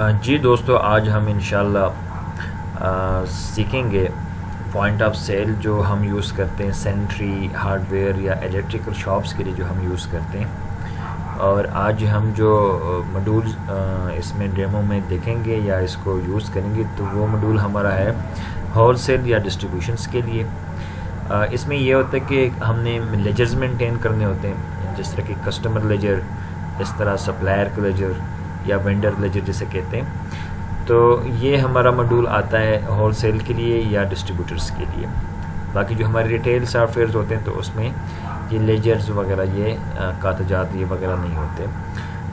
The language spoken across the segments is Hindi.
जी दोस्तों, आज हम इंशाल्लाह सीखेंगे पॉइंट ऑफ सेल जो हम यूज़ करते हैं सैनिटरी हार्डवेयर या इलेक्ट्रिकल शॉप्स के लिए जो हम यूज़ करते हैं। और आज हम जो मॉड्यूल इसमें डेमो में देखेंगे या इसको यूज़ करेंगे तो वो मॉड्यूल हमारा है होलसेल या डिस्ट्रीब्यूशंस के लिए। इसमें ये होता है कि हमने लेजर्स मेंटेन करने होते हैं, जिस तरह कि कस्टमर लेजर, इस तरह सप्लायर का लेजर या वेंडर लेजर जिसे कहते हैं। तो ये हमारा मॉड्यूल आता है होलसेल के लिए या डिस्ट्रीब्यूटर्स के लिए। बाकी जो हमारे रिटेल सॉफ्टवेयर होते हैं तो उसमें ये लेजर्स वगैरह ये कागजात ये वगैरह नहीं होते।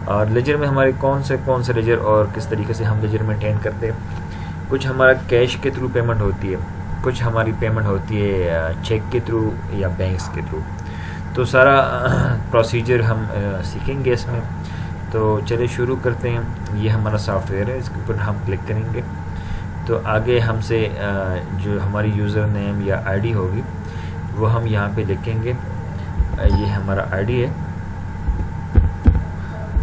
और लेजर में हमारे कौन से लेजर और किस तरीके से हम लेजर मेंटेन करते हैं। कुछ हमारा कैश के थ्रू पेमेंट होती है, कुछ हमारी पेमेंट होती है चेक के थ्रू या बैंक्स के थ्रू। तो सारा प्रोसीजर हम सीखेंगे इसमें। तो चलिए शुरू करते हैं। ये हमारा सॉफ्टवेयर है, इसके ऊपर हम क्लिक करेंगे तो आगे हमसे जो हमारी यूज़र नेम या आईडी होगी वो हम यहाँ पे लिखेंगे। ये हमारा आईडी है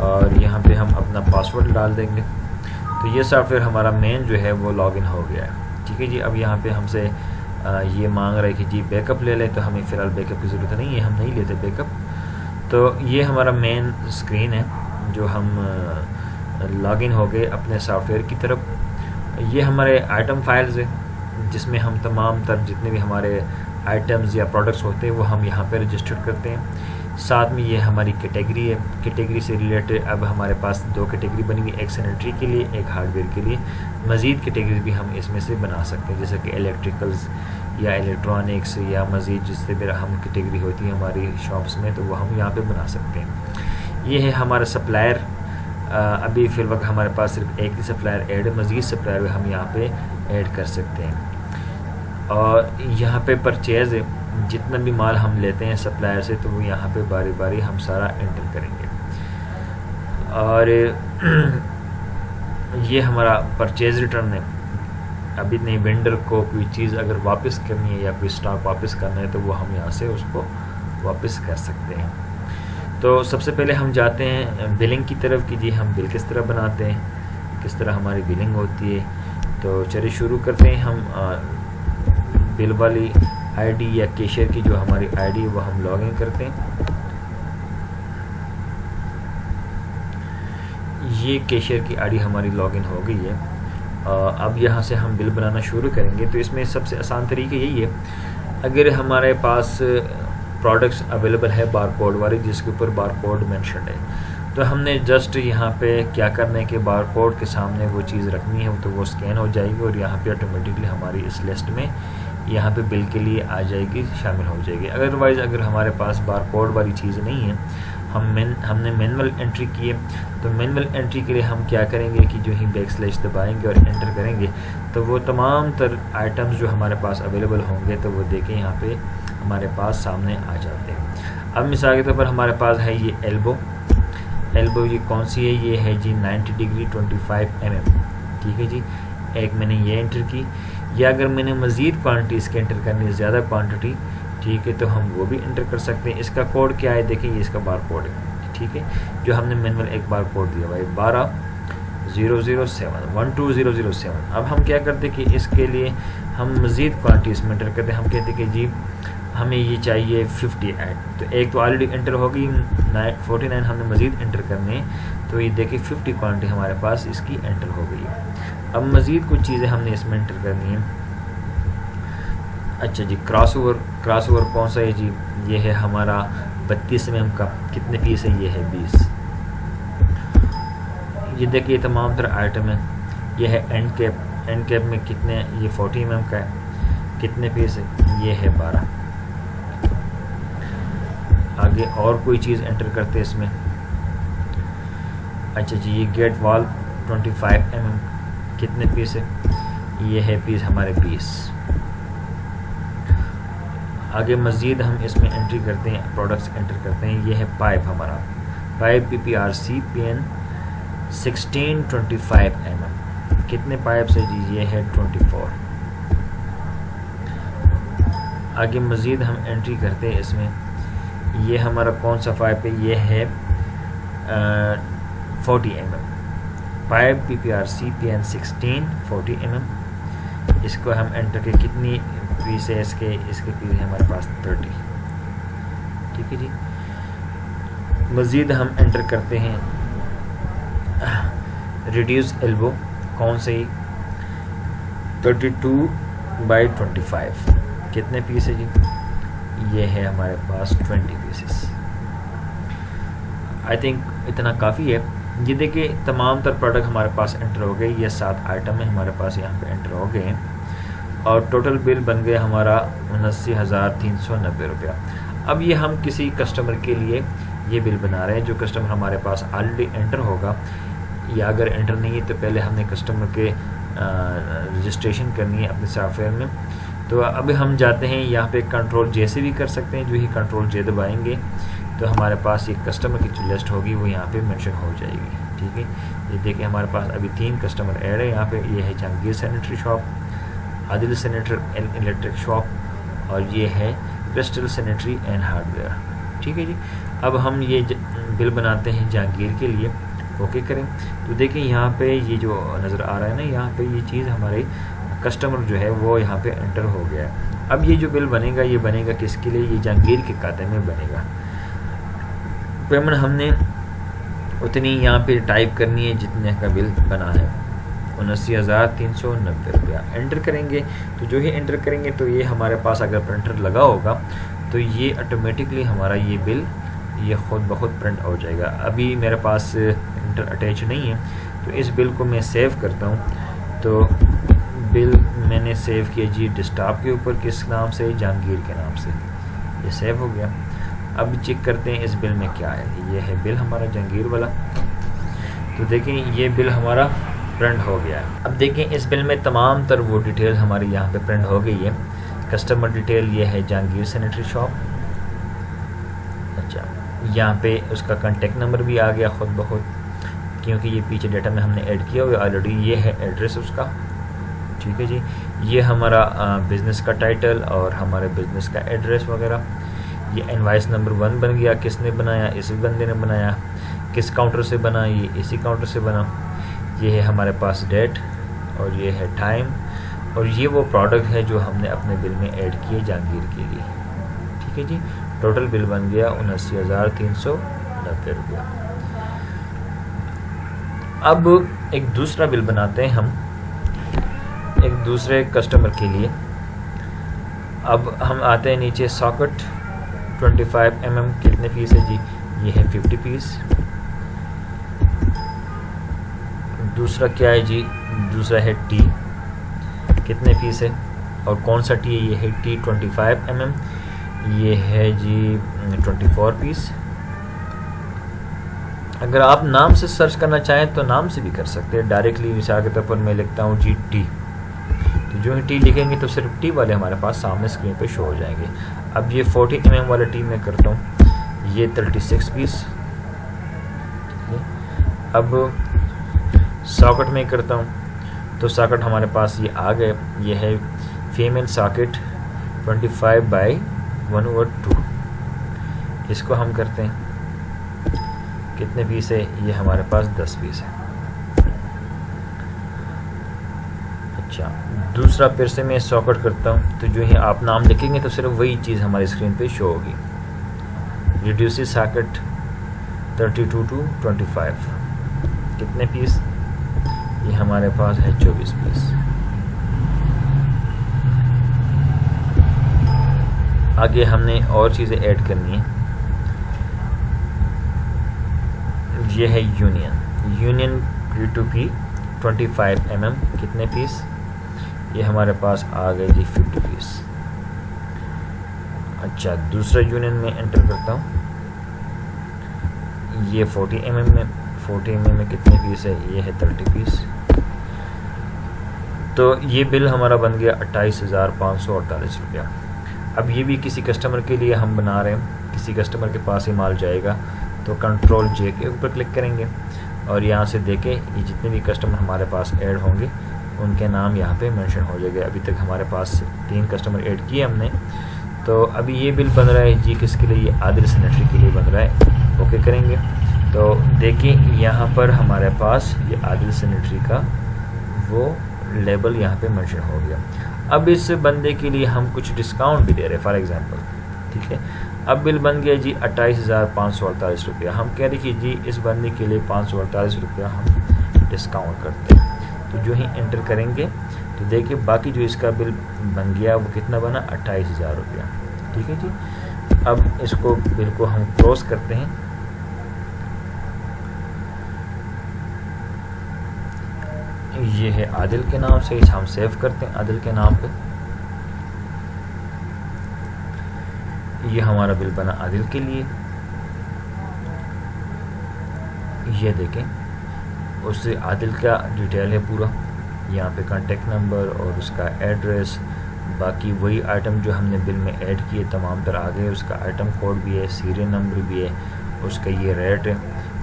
और यहाँ पे हम अपना पासवर्ड डाल देंगे। तो ये सॉफ्टवेयर हमारा मेन जो है वो लॉगिन हो गया है। ठीक है जी। अब यहाँ पे हमसे ये मांग रहा है कि जी बैकअप ले लें, तो हमें फ़िलहाल बैकअप की ज़रूरत नहीं है, हम नहीं लेते बैकअप। तो ये हमारा मेन स्क्रीन है जो हम लॉगिन हो गए अपने सॉफ्टवेयर की तरफ। ये हमारे आइटम फाइल्स है जिसमें हम तमाम तर जितने भी हमारे आइटम्स या प्रोडक्ट्स होते हैं वो हम यहाँ पे रजिस्टर करते हैं। साथ में ये हमारी कैटेगरी है। कैटेगरी से रिलेटेड अब हमारे पास दो कैटेगरी बनी हुई, एक सैनिटरी के लिए, एक हार्डवेयर के लिए। मज़ीद कैटेगरी भी हम इसमें से बना सकते हैं, जैसे कि इलेक्ट्रिकल्स या इलेक्ट्रॉनिक्स या मज़ीद जिससे भी हम कैटेगरी होती है हमारी शॉप्स में, तो वो हम यहाँ पे बना सकते हैं। ये है हमारा सप्लायर। अभी फिल वक्त हमारे पास सिर्फ एक ही सप्लायर ऐड है, मज़ीद सप्लायर भी हम यहाँ पे ऐड कर सकते हैं। और यहाँ पे परचेज़ है, जितना भी माल हम लेते हैं सप्लायर से तो वो यहाँ पे बारी बारी हम सारा एंटर करेंगे। और ये हमारा परचेज़ रिटर्न है। अभी नहीं, वेंडर को कोई चीज़ अगर वापस करनी है या कोई स्टॉक वापस करना है तो वो हम यहाँ से उसको वापस कर सकते हैं। तो सबसे पहले हम जाते हैं बिलिंग की तरफ कि जी हम बिल किस तरह बनाते हैं, किस तरह हमारी बिलिंग होती है। तो चलिए शुरू करते हैं। हम बिल वाली आईडी या कैशियर की जो हमारी आईडी है वो हम लॉगिन करते हैं। ये कैशियर की आईडी हमारी लॉगिन हो गई है। अब यहाँ से हम बिल बनाना शुरू करेंगे। तो इसमें सबसे आसान तरीका यही है, अगर हमारे पास प्रोडक्ट्स अवेलेबल है बारकोड वाली जिसके ऊपर बारकोड मेंशन है, तो हमने जस्ट यहाँ पे क्या करना है कि बारकोड के सामने वो चीज़ रखनी है, तो वो स्कैन हो जाएगी और यहाँ पे ऑटोमेटिकली हमारी इस लिस्ट में यहाँ पे बिल के लिए आ जाएगी, शामिल हो जाएगी। अदरवाइज़ अगर हमारे पास बारकोड वाली चीज़ नहीं है, हमने मैनुअल एंट्री की है, तो मैनुअल एंट्री के लिए हम क्या करेंगे कि जो ही बैकस्लैश दबाएंगे और एंटर करेंगे तो वो तमाम तर आइटम्स जो हमारे पास अवेलेबल होंगे तो वो देखें यहाँ पे हमारे पास सामने आ जाते हैं। अब मिसाल के तौर पर हमारे पास है ये एल्बो ये कौन सी है, ये है जी 90 डिग्री 25 mm। ठीक है जी। एक मैंने ये एंटर की, या अगर मैंने मज़ीद क्वांटिटी इसके एंटर करनी है, ज़्यादा क्वांटिटी, ठीक है, तो हम वो भी एंटर कर सकते हैं। इसका कोड क्या है, देखिए ये इसका बार कोड है। ठीक है, जो हमने मैनुअल एक बार कोड दिया भाई 12007 12007। अब हम क्या करते हैं कि इसके लिए हम मज़ीद क्वांटिटी इसमें एंटर करते हैं। हम कहते हैं कि जी हमें ये चाहिए 58, तो एक तो ऑलरेडी एंटर हो गई 49, हमने मज़ीद एंटर करने, तो ये देखिए 50 क्वांटिटी हमारे पास इसकी एंटर हो गई है। अब मज़ीद कुछ चीज़ें हमने इसमें एंटर करनी है। अच्छा जी, क्रॉस ओवर कौन सा है जी, ये है हमारा 32 mm का। कितने पीस है, ये है 20। ये देखिए तमाम तरह आइटम है। ये है एंड कैप में कितने, ये 40 mm का है। कितने पीस है, ये है 12। आगे और कोई चीज़ एंटर करते हैं इसमें। अच्छा जी, ये गेट वाल्व 25 mm, कितने पीस है, ये है पीस हमारे 20। आगे मज़ीद हम इसमें एंट्री करते हैं, प्रोडक्ट्स एंटर करते हैं। ये है पाइप हमारा, पाइप PPRC PN 1625 mm। कितने पाइप से जी, ये है 24। आगे मज़ीद हम एंट्री करते हैं इसमें। ये हमारा कौन सा पाइप है, ये है 40 mm। Pipe PPRC PN 16 40 mm। इसको हम एंटर के कितनी पीस है इसके पीस है हमारे पास 30। ठीक है जी। मज़ीद हम एंटर करते हैं रिड्यूस एल्बो, कौन सी 32/25। कितने पीस है जी? ये है हमारे पास 20 पीसेस। आई थिंक इतना काफ़ी है। ये देखिए तमाम तर प्रोडक्ट हमारे पास एंटर हो गए। ये 7 आइटम है हमारे पास यहाँ पे एंटर हो गए और टोटल बिल बन गया हमारा 79,390 रुपया। अब ये हम किसी कस्टमर के लिए ये बिल बना रहे हैं जो कस्टमर हमारे पास ऑलरेडी एंटर होगा, या अगर एंटर नहीं है तो पहले हमने कस्टमर के रजिस्ट्रेशन करनी है अपने सॉफ्टवेयर में। तो अब हम जाते हैं यहाँ पे कंट्रोल जे से भी कर सकते हैं। जो ही कंट्रोल जे दबाएंगे तो हमारे पास ये कस्टमर की जो लिस्ट होगी वो यहाँ पे मेंशन हो जाएगी। ठीक है, ये देखिए हमारे पास अभी 3 कस्टमर ऐड है यहाँ पे। ये है Jahangir sanitary shop, Adil sanitary electric shop और ये है क्रिस्टल सैनिटरी एंड हार्डवेयर। ठीक है जी। अब हम ये बिल बनाते हैं जहांगीर के लिए। ओके करें तो देखिए यहाँ पे ये जो नज़र आ रहा है ना, यहाँ पे ये चीज़ हमारे कस्टमर जो है वो यहाँ पे एंटर हो गया है। अब ये जो बिल बनेगा ये बनेगा किसके लिए? ये जहांगीर के खाते में बनेगा। पेमेंट हमने उतनी यहाँ पे टाइप करनी है जितने का बिल बना है, 79,390 रुपया। एंटर करेंगे तो जो ही एंटर करेंगे तो ये हमारे पास अगर प्रिंटर लगा होगा तो ये ऑटोमेटिकली हमारा ये बिल ये ख़ुद ब खुद प्रिंट हो जाएगा। अभी मेरे पास प्रिंटर अटैच नहीं है तो इस बिल को मैं सेव करता हूँ। तो बिल मैंने सेव किया जी डेस्कटॉप के ऊपर, किस नाम से? जहांगीर के नाम से। ये सेव हो गया। अब चेक करते हैं इस बिल में क्या है। ये है बिल हमारा जहांगीर वाला। तो देखें ये बिल हमारा प्रिंट हो गया है। अब देखें इस बिल में तमाम तर वो डिटेल हमारी यहाँ पे प्रिंट हो गई है। कस्टमर डिटेल ये है जहांगीर सैनिटरी शॉप। अच्छा, यहाँ पे उसका कॉन्टेक्ट नंबर भी आ गया खुद ब खुद, क्योंकि ये पीछे डाटा में हमने ऐड किया हुआ ऑलरेडी। ये है एड्रेस उसका। ठीक है जी। ये हमारा बिज़नेस का टाइटल और हमारे बिज़नेस का एड्रेस वगैरह। ये इनवाइस नंबर 1 बन गया। किसने बनाया? इस बंदे ने बनाया। किस काउंटर से बना? ये इसी काउंटर से बना। ये है हमारे पास डेट और ये है टाइम और ये वो प्रोडक्ट है जो हमने अपने बिल में ऐड किए जहांगीर के लिए। ठीक है जी। टोटल बिल बन गया 79,390 रुपया। अब एक दूसरा बिल बनाते हैं हम एक दूसरे कस्टमर के लिए। अब हम आते हैं नीचे सॉकेट 25 mm। कितने पीस है जी? ये है 50 पीस। दूसरा क्या है जी? दूसरा है टी। कितने पीस है और कौन सा टी है? ये है टी 25 mm। ये है जी 24 पीस। अगर आप नाम से सर्च करना चाहें तो नाम से भी कर सकते हैं। डायरेक्टली मिसाल के तौर पर मैं लिखता हूँ जी टी, तो जो ही टी लिखेंगे तो सिर्फ टी वाले हमारे पास सामने स्क्रीन पे शो हो जाएंगे। अब ये 40 mm वाला टी मैं करता हूँ, ये 36 पीस। अब सॉकेट में करता हूँ तो सॉकेट हमारे पास ये आ गए। ये है फीमेल सॉकेट 25/1/2। इसको हम करते हैं। कितने पीस है? ये हमारे पास 10 पीस है। अच्छा, दूसरा फिर से मैं सॉकेट करता हूँ तो जो ही आप नाम लिखेंगे तो सिर्फ वही चीज़ हमारी स्क्रीन पे शो होगी। Reduce socket 32/25। कितने पीस? ये हमारे पास है 24 पीस। आगे हमने और चीज़ें ऐड करनी है। ये है यूनियन P2P 25 mm। कितने पीस? ये हमारे पास आ गए जी 50 पीस। अच्छा, दूसरा यूनियन में एंटर करता हूँ। ये 40 mm में 40 mm में कितने पीस है? ये है 30 पीस। तो ये बिल हमारा बन गया 28,548 रुपया। अब ये भी किसी कस्टमर के लिए हम बना रहे हैं। किसी कस्टमर के पास ही माल जाएगा तो कंट्रोल जे के ऊपर क्लिक करेंगे और यहाँ से देखें ये जितने भी कस्टमर हमारे पास ऐड होंगे उनके नाम यहाँ पे मेंशन हो जाएगा। अभी तक हमारे पास 3 कस्टमर ऐड किए हमने। तो अभी ये बिल बन रहा है जी किसके लिए? ये आदिल सैनिटरी के लिए बन रहा है। ओके करेंगे तो देखिए यहाँ पर हमारे पास ये आदिल सैनिटरी का वो लेबल यहाँ पे मेंशन हो गया। अब इस बंदे के लिए हम कुछ डिस्काउंट भी दे रहे हैं फॉर एग्जांपल, ठीक है। अब बिल बन गया जी 28,548 रुपया। हम कह रहे कि जी इस बंदे के लिए 548 रुपया हम डिस्काउंट करते हैं। तो जो ही एंटर करेंगे तो देखिए बाकी जो इसका बिल बन गया वो कितना बना, 28,000 रुपया, ठीक है जी। अब इसको बिल को हम क्लोज करते हैं। ये है आदिल के नाम से, इसे हम सेव करते हैं आदिल के नाम पे। ये हमारा बिल बना आदिल के लिए। ये देखें उससे आदिल का डिटेल है पूरा, यहाँ पे कांटेक्ट नंबर और उसका एड्रेस, बाकी वही आइटम जो हमने बिल में ऐड किए तमाम तर आ गए। उसका आइटम कोड भी है, सीरियल नंबर भी है, उसका ये रेट है,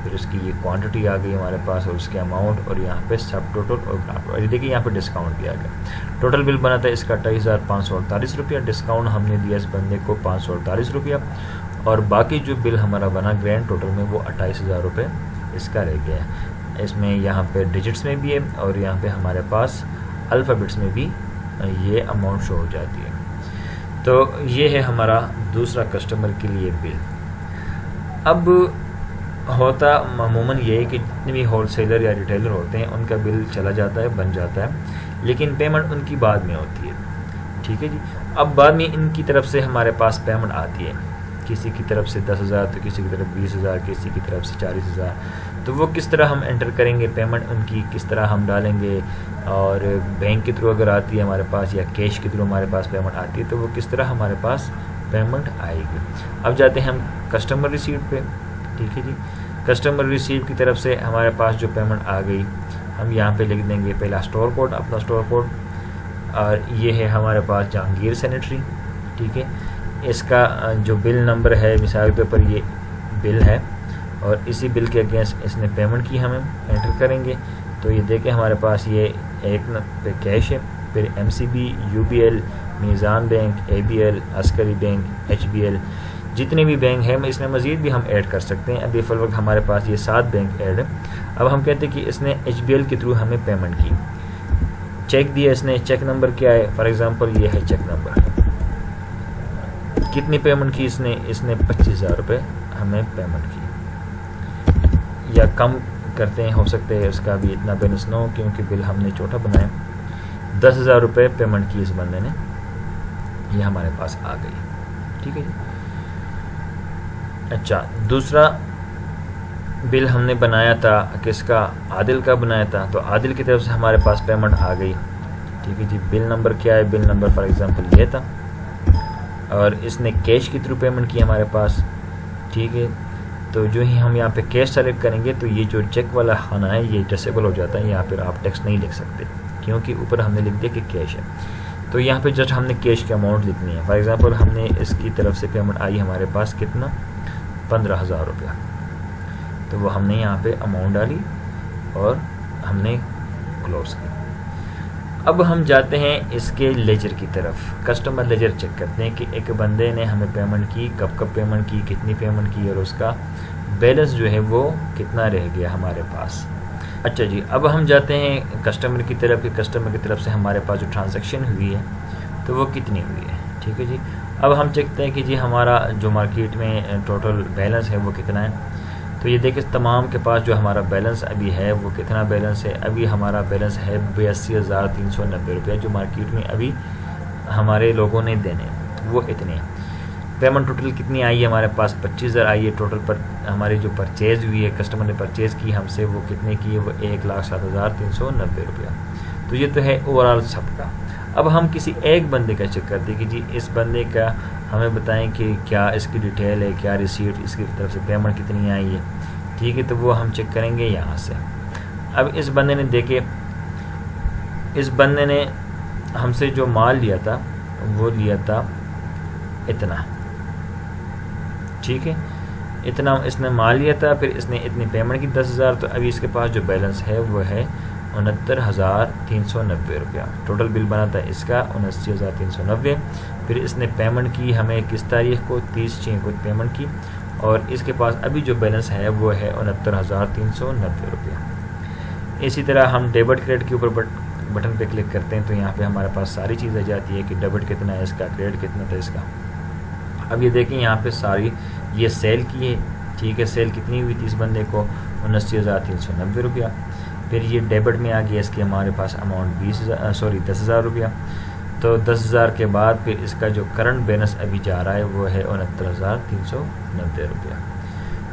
फिर उसकी ये क्वांटिटी आ गई हमारे पास और उसके अमाउंट, और यहाँ पे सब टोटल और ग्राम। और ये देखिए यहाँ पे डिस्काउंट भी आ गया। टोटल बिल बना था इसका 28,548 रुपया। डिस्काउंट हमने दिया इस बंदे को 548 रुपया, और बाकी जो बिल हमारा बना ग्रैंड टोटल में वो 28,000 रुपये इसका रह गया है। इसमें यहाँ पे डिजिट्स में भी है और यहाँ पे हमारे पास अल्फ़ाबेट्स में भी ये अमाउंट शो हो जाती है। तो ये है हमारा दूसरा कस्टमर के लिए बिल। अब होता मामूमन ये है कि जितने भी होलसेलर या रिटेलर होते हैं उनका बिल चला जाता है, बन जाता है, लेकिन पेमेंट उनकी बाद में होती है, ठीक है जी। अब बाद में इनकी तरफ से हमारे पास पेमेंट आती है, किसी की तरफ से 10,000, तो किसी की तरफ 20,000, किसी की तरफ से 40,000। तो वो किस तरह हम एंटर करेंगे पेमेंट उनकी, किस तरह हम डालेंगे, और बैंक के थ्रू अगर आती है हमारे पास या कैश के थ्रू हमारे पास पेमेंट आती है तो वो किस तरह हमारे पास पेमेंट आएगी। अब जाते हैं हम कस्टमर रिसीप्ट पे, ठीक है जी। कस्टमर रिसीप्ट की तरफ से हमारे पास जो पेमेंट आ गई हम यहाँ पे लिख देंगे पहला स्टोर कोड, अपना स्टोर कोड, और ये है हमारे पास जहांगीर सैनिटरी, ठीक है। इसका जो बिल नंबर है मिसाल के ऊपर ये बिल है और इसी बिल के अगेंस्ट इसने पेमेंट की, हमें एंटर करेंगे तो ये देखें हमारे पास ये एक पे कैश है, फिर MCB, UBL, Meezan bank, ABL, Askari bank, HBL, जितने भी बैंक हैं इसमें मज़ीद भी हम ऐड कर सकते हैं। अभी फिल वक्त हमारे पास ये 7 बैंक ऐड है। अब हम कहते हैं कि इसने HBL के थ्रू हमें पेमेंट की, चेक दिया इसने, चेक नंबर क्या है, फॉर एग्ज़ाम्पल ये है चेक नंबर, कितनी पेमेंट की इसने 25,000 रुपये हमें पेमेंट की, या कम करते हैं, हो सकते हैं उसका भी इतना बैलेंस ना हो क्योंकि बिल हमने छोटा बनाया। 10,000 रुपये पेमेंट की इस बंदे ने, ये हमारे पास आ गई, ठीक है जी। अच्छा, दूसरा बिल हमने बनाया था किसका, आदिल का बनाया था, तो आदिल की तरफ से हमारे पास पेमेंट आ गई, ठीक है जी। बिल नंबर क्या है, बिल नंबर फॉर एग्जांपल ये था, और इसने कैश के थ्रू पेमेंट की हमारे पास, ठीक है। तो जो ही हम यहाँ पे कैश सेलेक्ट करेंगे तो ये जो चेक वाला खाना है ये डिसेबल हो जाता है, यहाँ पर आप टेक्स्ट नहीं लिख सकते क्योंकि ऊपर हमने लिख दिया कि कैश है। तो यहाँ पे जस्ट हमने कैश की अमाउंट लिखनी है। फॉर एग्जांपल हमने इसकी तरफ से पेमेंट आई हमारे पास कितना, 15,000 रुपया, तो वो हमने यहाँ पे अमाउंट डाली और हमने क्लोज की। अब हम जाते हैं इसके लेजर की तरफ, कस्टमर लेजर चेक करते हैं कि एक बंदे ने हमें पेमेंट की, कब कब पेमेंट की, कितनी पेमेंट की, और उसका बैलेंस जो है वो कितना रह गया हमारे पास। अच्छा जी, अब हम जाते हैं कस्टमर की तरफ, कि कस्टमर की तरफ से हमारे पास जो ट्रांजैक्शन हुई है तो वो कितनी हुई है, ठीक है जी। अब हम चेकते हैं कि जी हमारा जो मार्केट में टोटल बैलेंस है वो कितना है। तो ये देखिए तमाम के पास जो हमारा बैलेंस अभी है वो कितना बैलेंस है, अभी हमारा बैलेंस है 82,390 रुपये, जो मार्केट में अभी हमारे लोगों ने देने वो इतने। पेमेंट टोटल कितनी आई है हमारे पास, 25,000 आई है टोटल पर। हमारी जो परचेज़ हुई है, कस्टमर ने परचेज़ की हमसे, वो कितने की है, वो 1,07,390 रुपया। तो ये तो है ओवरऑल सबका। अब हम किसी एक बंदे का चेक करते हैं कि जी इस बंदे का हमें बताएं कि क्या इसकी डिटेल है, क्या रिसीट, इसकी तरफ से पेमेंट कितनी आई है, ठीक है। तो वो हम चेक करेंगे यहाँ से। अब इस बंदे ने देखे, इस बंदे ने हमसे जो माल लिया था वो लिया था इतना, ठीक है, इतना इसने माल लिया था, फिर इसने इतनी पेमेंट की 10,000। तो अभी इसके पास जो बैलेंस है वो है 69,390 रुपया। टोटल बिल बना था इसका 79,390। फिर इसने पेमेंट की हमें किस तारीख को, 30/6 को पेमेंट की, और इसके पास अभी जो बैलेंस है वो है 69,390 रुपया। इसी तरह हम डेबिट क्रेडिट के ऊपर बटन पे क्लिक करते हैं तो यहाँ पे हमारे पास सारी चीज़ आ जाती है कि डेबिट कितना है इसका, क्रेडिट कितना था इसका। अब ये देखें यहाँ पे सारी ये सेल की है, ठीक है। सेल कितनी हुई थी इस बंदे को, 79,390 रुपया। फिर ये डेबिट में आ गया इसकी हमारे पास अमाउंट 10,000 रुपया। तो 10,000 के बाद फिर इसका जो करंट बैलेंस अभी जा रहा है वो है 69,390 रुपया।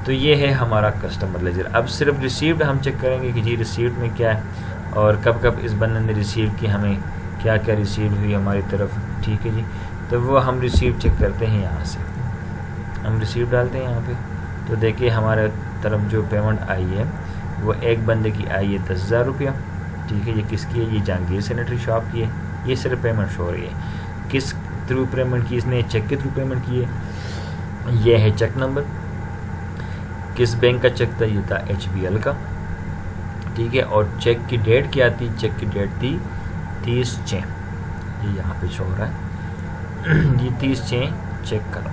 तो ये है हमारा कस्टमर लेजर। अब सिर्फ रिसीव्ड हम चेक करेंगे कि जी रिसीव्ड में क्या है और कब कब इस बंदे ने रिसीव की, हमें क्या क्या रिसीव हुई हमारी तरफ, ठीक है जी। तो वो हम रिसीव चेक करते हैं, यहाँ से हम रिसीव डालते हैं यहाँ पे। तो देखिए हमारे तरफ जो पेमेंट आई है वो एक बंदे की आई है 10,000 रुपया, ठीक है। ये किसकी है, ये जहांगीर सैनिटरी शॉप की है। ये सिर्फ पेमेंट शो हो रही है। किस थ्रू पेमेंट की, इसने चेक के थ्रू पेमेंट की है। ये है चेक नंबर, किस बैंक का चेक था, ये था HBL का, ठीक है। और चेक की डेट क्या थी, चेक की डेट थी 30/6, ये यहाँ पे शो हो रहा है ये 30/6 चेक करो।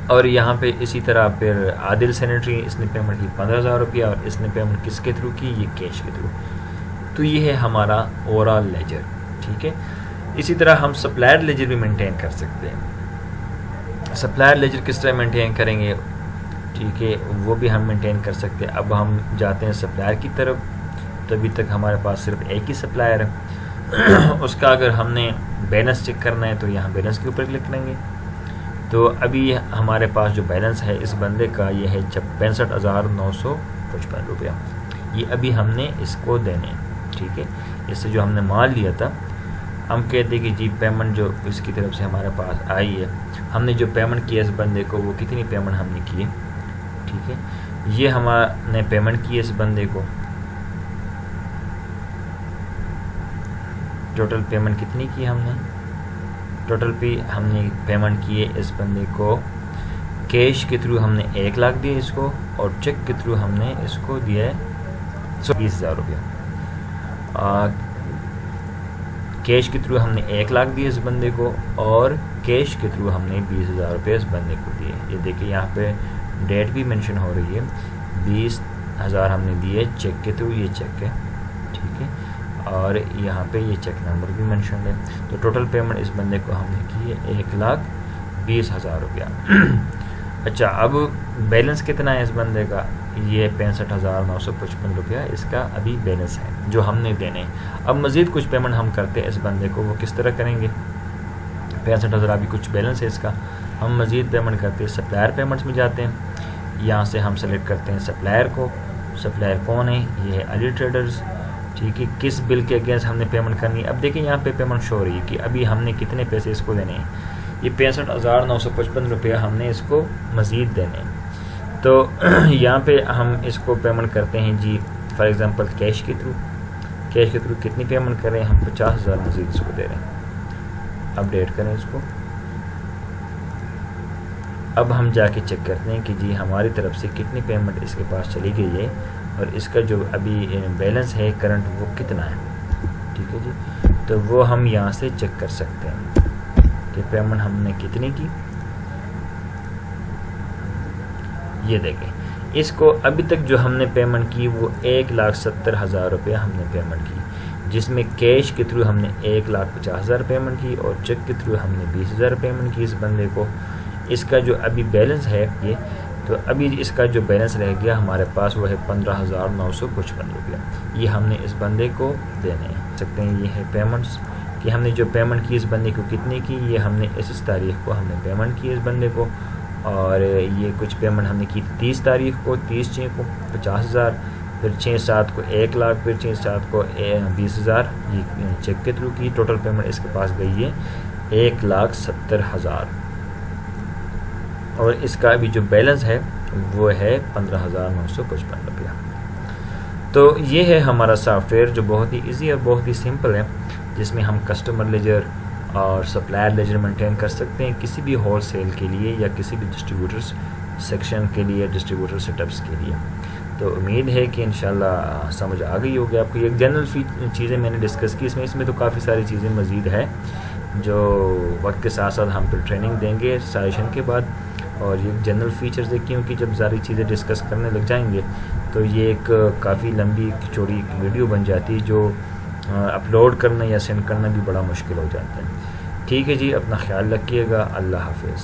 और यहाँ पे इसी तरह फिर आदिल सैनिटरी, इसने पेमेंट की 15,000 रुपया और इसने पेमेंट किसके थ्रू की, ये कैश के थ्रू। तो ये है हमारा ओवरऑल लेजर, ठीक है। इसी तरह हम सप्लायर लेजर भी मेंटेन कर सकते हैं। सप्लायर लेजर किस तरह मेंटेन करेंगे, ठीक है, वो भी हम मेंटेन कर सकते हैं। अब हम जाते हैं सप्लायर की तरफ। तो अभी तक हमारे पास सिर्फ एक ही सप्लायर है उसका अगर हमने बैलेंस चेक करना है तो यहाँ बैलेंस के ऊपर क्लिक करेंगे। तो अभी हमारे पास जो बैलेंस है इस बंदे का ये है 65,955 रुपया। ये अभी हमने इसको देने, ठीक है। इससे जो हमने माल लिया था, हम कहते हैं कि जी पेमेंट जो इसकी तरफ से हमारे पास आई है, हमने जो पेमेंट किया इस बंदे को वो कितनी पेमेंट हमने की है, ठीक है। ये हमने पेमेंट की है इस बंदे को, टोटल पेमेंट कितनी की हमने, टोटल पे हमने पेमेंट की है इस बंदे को। कैश के थ्रू हमने 1 लाख दिए इसको और चेक के थ्रू हमने इसको दिया है 20,000 रुपया। कैश के थ्रू हमने 1 लाख दिए इस बंदे को और कैश के थ्रू हमने 20,000 रुपये इस बंदे को दिए। ये देखिए यहाँ पे डेट भी मेंशन हो रही है, 20,000 हमने दिए चेक के थ्रू, ये चेक है, ठीक है। और यहाँ पे ये चेक नंबर भी मेंशन है। तो टोटल पेमेंट इस बंदे को हमने की है 1,20,000 रुपया अच्छा, अब बैलेंस कितना है इस बंदे का, ये 65,955 रुपया इसका अभी बैलेंस है जो हमने देने। अब मज़ीद कुछ पेमेंट हम करते हैं इस बंदे को, वो किस तरह करेंगे। 65,000 अभी कुछ बैलेंस है इसका, हम मज़ीद पेमेंट करते हैं। सप्लायर पेमेंट्स में जाते हैं, यहाँ से हम सेलेक्ट करते हैं सप्लायर को। सप्लायर कौन है, ये है अली ट्रेडर्स, ठीक है। किस बिल के अगेंस्ट हमने पेमेंट करनी है। अब देखिए यहाँ पे पेमेंट शो हो रही है कि अभी हमने कितने पैसे इसको देने हैं, ये 65,955 रुपया हमने इसको मज़ीद देने हैं। तो यहाँ पे हम इसको पेमेंट करते हैं जी, फॉर एग्ज़ाम्पल कैश के थ्रू। कैश के थ्रू कितनी पेमेंट करें, हम 50,000 मज़ीद इसको दे रहे हैं। अपडेट करें इसको। अब हम जाके चेक करते हैं कि जी हमारी तरफ से कितनी पेमेंट इसके पास चली गई है और इसका जो अभी बैलेंस है करंट वो कितना है, ठीक है जी। तो वो हम यहाँ से चेक कर सकते हैं कि पेमेंट हमने कितनी की। ये देखें, इसको अभी तक जो हमने पेमेंट की वो 1,70,000 रुपया हमने पेमेंट की, जिसमें कैश के थ्रू हमने 1,50,000 पेमेंट की और चेक के थ्रू हमने 20,000 पेमेंट की इस बंदे को। इसका जो अभी बैलेंस है ये, तो अभी इसका जो बैलेंस रह गया हमारे पास वो है 15,955 रुपया। ये हमने इस बंदे को देने हैं। सकते हैं ये है पेमेंट्स कि हमने जो पेमेंट की इस बंदे को कितने की, ये हमने इस तारीख को हमने पेमेंट की इस बंदे को। और ये कुछ पेमेंट हमने की 30 तारीख को, 30/6 को 50,000, फिर 6/7 को 1 लाख, फिर 6/7 को 20,000 ये चेक के थ्रू की। टोटल पेमेंट इसके पास गई है 1,70,000 और इसका अभी जो बैलेंस है वो है 15,955 रुपया। तो ये है हमारा सॉफ्टवेयर जो बहुत ही इजी और बहुत ही सिंपल है, जिसमें हम कस्टमर लेजर और सप्लायर लेजर मेंटेन कर सकते हैं किसी भी होल सेल के लिए या किसी भी डिस्ट्रीब्यूटर्स सेक्शन के लिए, डिस्ट्रीब्यूटर सेटअप्स के लिए। तो उम्मीद है कि इंशाल्लाह समझ आ गई होगी आपको। एक जनरल चीज़ें मैंने डिस्कस की, इसमें तो काफ़ी सारी चीज़ें मज़ीद है जो वक्त के साथ साथ हम फिर ट्रेनिंग देंगे सेशन के बाद। और ये जनरल फ़ीचर्स है, क्योंकि जब सारी चीज़ें डिस्कस करने लग जाएंगे तो ये एक काफ़ी लंबी चौड़ी एक वीडियो बन जाती है, जो अपलोड करना या सेंड करना भी बड़ा मुश्किल हो जाता है। ठीक है जी, अपना ख्याल रखिएगा। अल्लाह हाफ़िज़।